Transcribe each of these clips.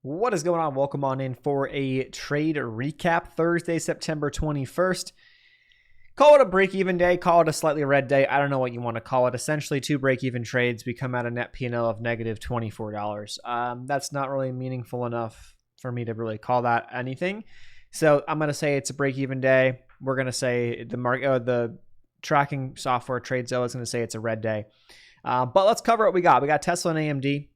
What is going on? Welcome on in for a trade recap Thursday, September 21st. Call it a break-even day, call it a slightly red day. I don't know what you want to call it. Essentially, two break-even trades. We come out a net P&L of negative $24. That's not really meaningful enough for me to really call that anything. So I'm going to say it's a break-even day. We're going to say the tracking software TradeZilla is going to say it's a red day. But let's cover what we got. We got Tesla and AMD.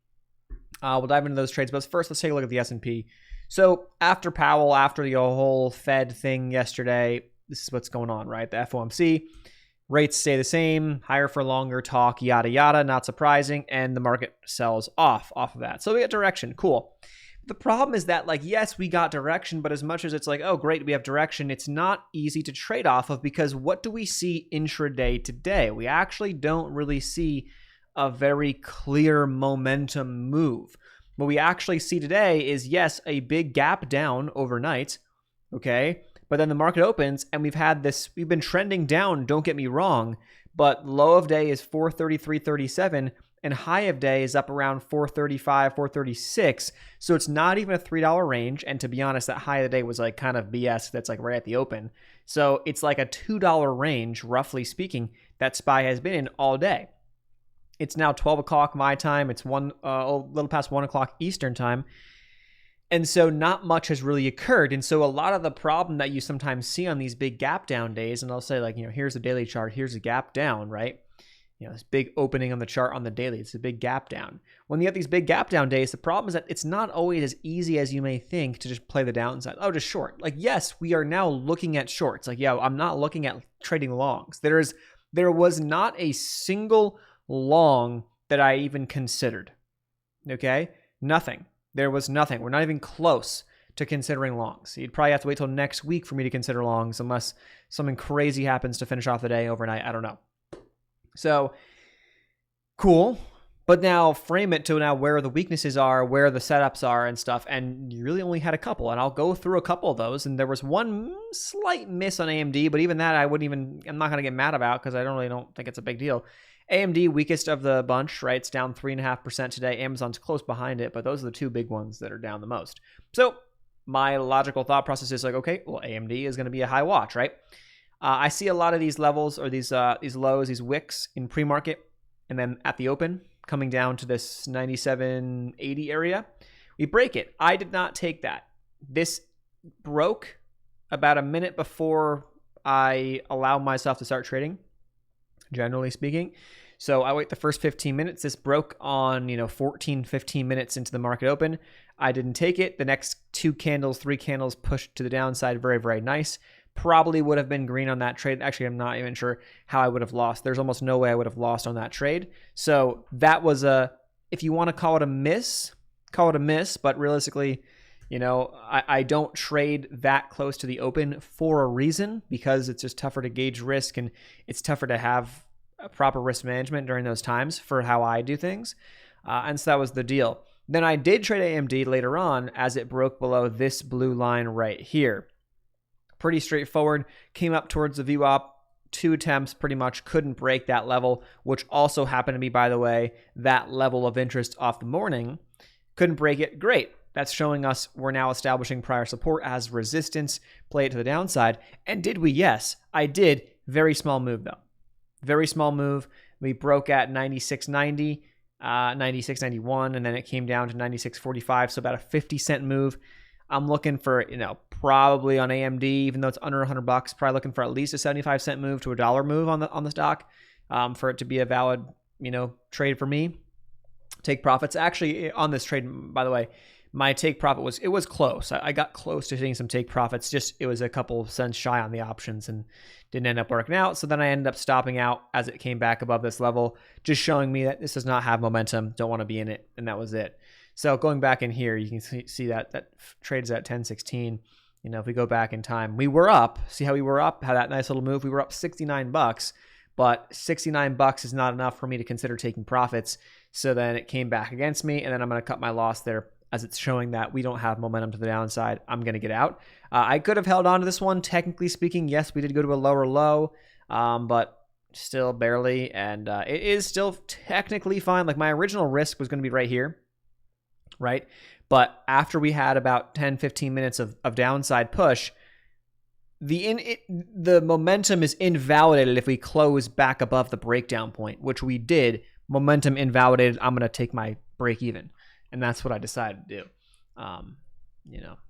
We'll dive into those trades, but first let's take a look at the S&P. So after Powell, after the whole Fed thing yesterday, this is what's going on, right? The FOMC rates stay the same, higher for longer talk, yada yada, not surprising, and the market sells off of that. So we get direction, cool. The problem is that, like, yes, we got direction, but as much as it's like, oh great, we have direction, it's not easy to trade off of, because what do we see intraday today? We actually don't really see a very clear momentum move. What we actually see today is, yes, a big gap down overnight, okay? But then the market opens and we've been trending down, don't get me wrong, but low of day is 433.37 and high of day is up around 435, 436. So it's not even a $3 range. And to be honest, that high of the day was like kind of BS. That's like right at the open. So it's like a $2 range, roughly speaking, that SPY has been in all day. It's now 12 o'clock my time. It's a little past 1 o'clock Eastern time. And so not much has really occurred. And so a lot of the problem that you sometimes see on these big gap down days, and I'll say, like, here's the daily chart, here's a gap down, right? This big opening on the chart on the daily, it's a big gap down. When you have these big gap down days, the problem is that it's not always as easy as you may think to just play the downside. Oh, just short. Like, yes, we are now looking at shorts. Like, yeah, I'm not looking at trading longs. There was not a single long that I even considered. Okay? Nothing. There was nothing. We're not even close to considering longs. You'd probably have to wait till next week for me to consider longs, unless something crazy happens to finish off the day overnight. I don't know. So, cool. But now frame it to now where the weaknesses are, where the setups are and stuff. And you really only had a couple. And I'll go through a couple of those. And there was one slight miss on AMD, but even that I'm not going to get mad about, because I don't think it's a big deal. AMD, weakest of the bunch, right? It's down 3.5% today. Amazon's close behind it, but those are the two big ones that are down the most. So my logical thought process is like, okay, well, AMD is going to be a high watch, right? I see a lot of these levels, or these lows, these wicks in pre-market, and then at the open, coming down to this 97.80 area. We break it. I did not take that. This broke about a minute before I allowed myself to start trading, generally speaking. So I wait the first 15 minutes. This broke on, 14, 15 minutes into the market open. I didn't take it. The next three candles pushed to the downside. Very, very nice. Probably would have been green on that trade. Actually, I'm not even sure how I would have lost. There's almost no way I would have lost on that trade. So that was if you want to call it a miss, call it a miss. But realistically, I don't trade that close to the open for a reason, because it's just tougher to gauge risk, and it's tougher to have a proper risk management during those times for how I do things. And so that was the deal. Then I did trade AMD later on as it broke below this blue line right here. Pretty straightforward. Came up towards the VWAP. 2 attempts, pretty much couldn't break that level, which also happened to be, by the way, that level of interest off the morning. Couldn't break it. Great. That's showing us we're now establishing prior support as resistance. Play it to the downside. And did we? Yes, I did. Very small move, though. Very small move. We broke at 96.90, 96.91, and then it came down to 96.45, so about a 50-cent move. I'm looking for, probably on AMD, even though it's under $100, probably looking for at least a 75-cent move to a $1 move on the stock, for it to be a valid, trade for me. Take profits. Actually, on this trade, by the way, my take profit was close. I got close to hitting some take profits. Just it was a couple cents shy on the options and didn't end up working out. So then I ended up stopping out as it came back above this level, just showing me that this does not have momentum. Don't want to be in it, and that was it. So going back in here, you can see that trades at 10.16. If we go back in time, we were up. See how we were up? Had that nice little move. We were up $69, but $69 is not enough for me to consider taking profits. So then it came back against me, and then I'm going to cut my loss there as it's showing that we don't have momentum to the downside. I'm going to get out. I could have held on to this one. Technically speaking, yes, we did go to a lower low, but still barely, and it is still technically fine. Like, my original risk was going to be right here, right? But after we had about 10, 15 minutes of downside push, the momentum is invalidated if we close back above the breakdown point, which we did. Momentum invalidated. I'm going to take my break even. And that's what I decided to do.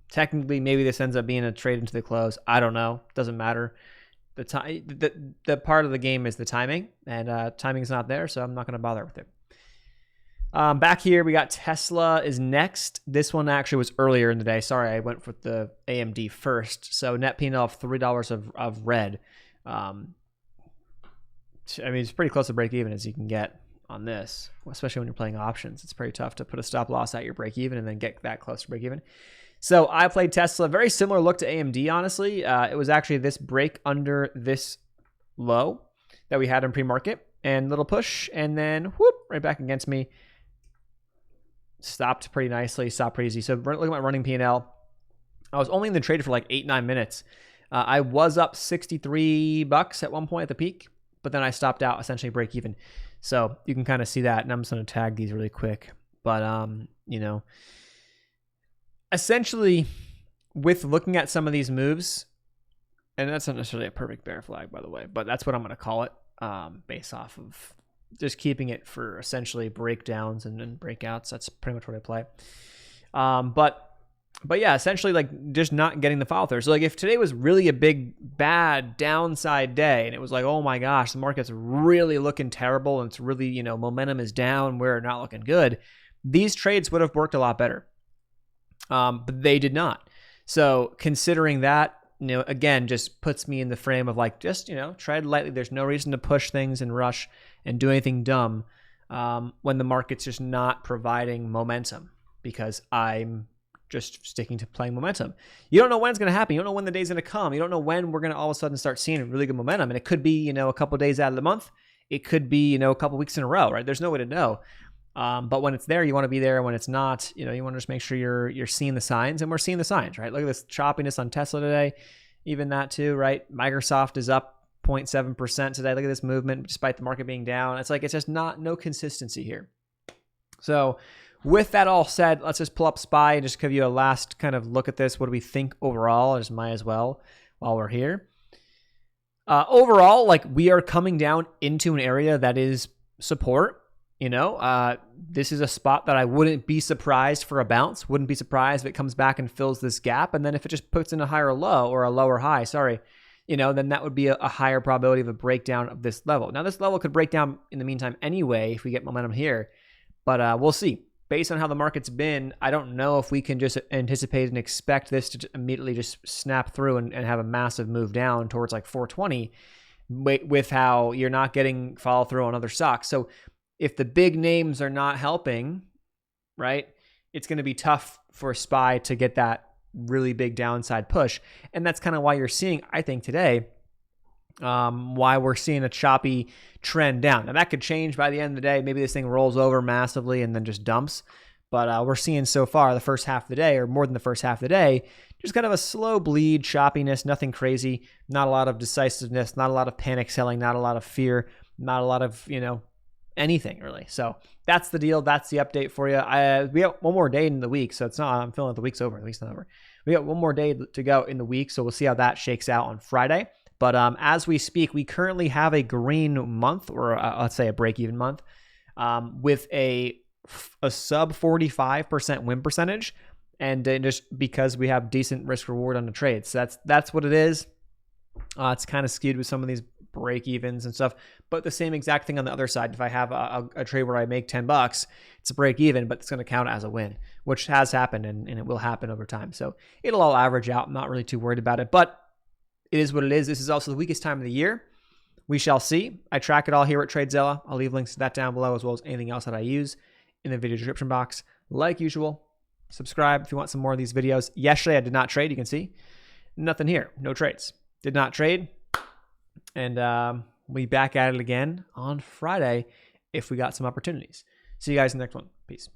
Technically, maybe this ends up being a trade into the close. I don't know. Doesn't matter. The part of the game is the timing, and timing's not there, so I'm not going to bother with it. Back here, we got Tesla is next. This one actually was earlier in the day. Sorry, I went with the AMD first. So net P&L of $3 of red. It's pretty close to break even as you can get on this, especially when you're playing options. It's pretty tough to put a stop loss at your break even and then get that close to break even. So I played Tesla. Very similar look to AMD, honestly. It was actually this break under this low that we had in pre-market, and little push, and then whoop, right back against me. Stopped pretty nicely, stopped pretty easy. So looking at my running P&L, I was only in the trade for like 8-9 minutes. I was up $63 at one point at the peak, but then I stopped out, essentially break even. So you can kind of see that, and I'm just going to tag these really quick. But, essentially, with looking at some of these moves, and that's not necessarily a perfect bear flag, by the way, but that's what I'm going to call it, based off of just keeping it for essentially breakdowns and breakouts. That's pretty much what I play. But yeah, essentially like just not getting the follow through. So like if today was really a big bad downside day and it was like, oh my gosh, the market's really looking terrible and it's really, momentum is down, we're not looking good, these trades would have worked a lot better. But they did not. So considering that, again, just puts me in the frame of like, just, tread lightly. There's no reason to push things and rush and do anything dumb when the market's just not providing momentum, because I'm just sticking to playing momentum. You don't know when it's going to happen. You don't know when the day's going to come. You don't know when we're going to all of a sudden start seeing really good momentum. And it could be, a couple of days out of the month. It could be, a couple of weeks in a row, right? There's no way to know. But when it's there, you want to be there. When it's not, you want to just make sure you're seeing the signs, and we're seeing the signs, right? Look at this choppiness on Tesla today. Even that too, right? Microsoft is up 0.7% today. Look at this movement despite the market being down. It's like, it's just no consistency here. So with that all said, let's just pull up SPY and just give you a last kind of look at this. What do we think overall? I just might as well while we're here. Overall, like we are coming down into an area that is support. This is a spot that I wouldn't be surprised for a bounce. Wouldn't be surprised if it comes back and fills this gap. And then if it just puts in a higher low or a lower high, then that would be a higher probability of a breakdown of this level. Now, this level could break down in the meantime anyway if we get momentum here. But we'll see. Based on how the market's been, I don't know if we can just anticipate and expect this to immediately just snap through and have a massive move down towards like 420 with how you're not getting follow through on other stocks. So if the big names are not helping, right, it's going to be tough for SPY to get that really big downside push. And that's kind of why you're seeing, I think today, why we're seeing a choppy trend down. Now that could change by the end of the day. Maybe this thing rolls over massively and then just dumps. But we're seeing so far the first half of the day, or more than the first half of the day, just kind of a slow bleed, choppiness, nothing crazy, not a lot of decisiveness, not a lot of panic selling, not a lot of fear, not a lot of, anything really. So that's the deal. That's the update for you. We got one more day in the week, so it's not, I'm feeling like the week's over. At least not over. We got one more day to go in the week, so we'll see how that shakes out on Friday. But as we speak, we currently have a green month, or let's say a break-even month, with a sub 45% win percentage, and just because we have decent risk reward on the trades. So that's what it is. It's kind of skewed with some of these break evens and stuff, but the same exact thing on the other side. If I have a trade where I make $10, it's a break even, but it's going to count as a win, which has happened and it will happen over time. So it'll all average out. I'm not really too worried about it, but it is what it is. This is also the weakest time of the year. We shall see. I track it all here at TradeZilla. I'll leave links to that down below, as well as anything else that I use in the video description box. Like usual, subscribe if you want some more of these videos. Yesterday I did not trade. You can see nothing here. No trades. Did not trade. And we'll be back at it again on Friday if we got some opportunities. See you guys in the next one. Peace.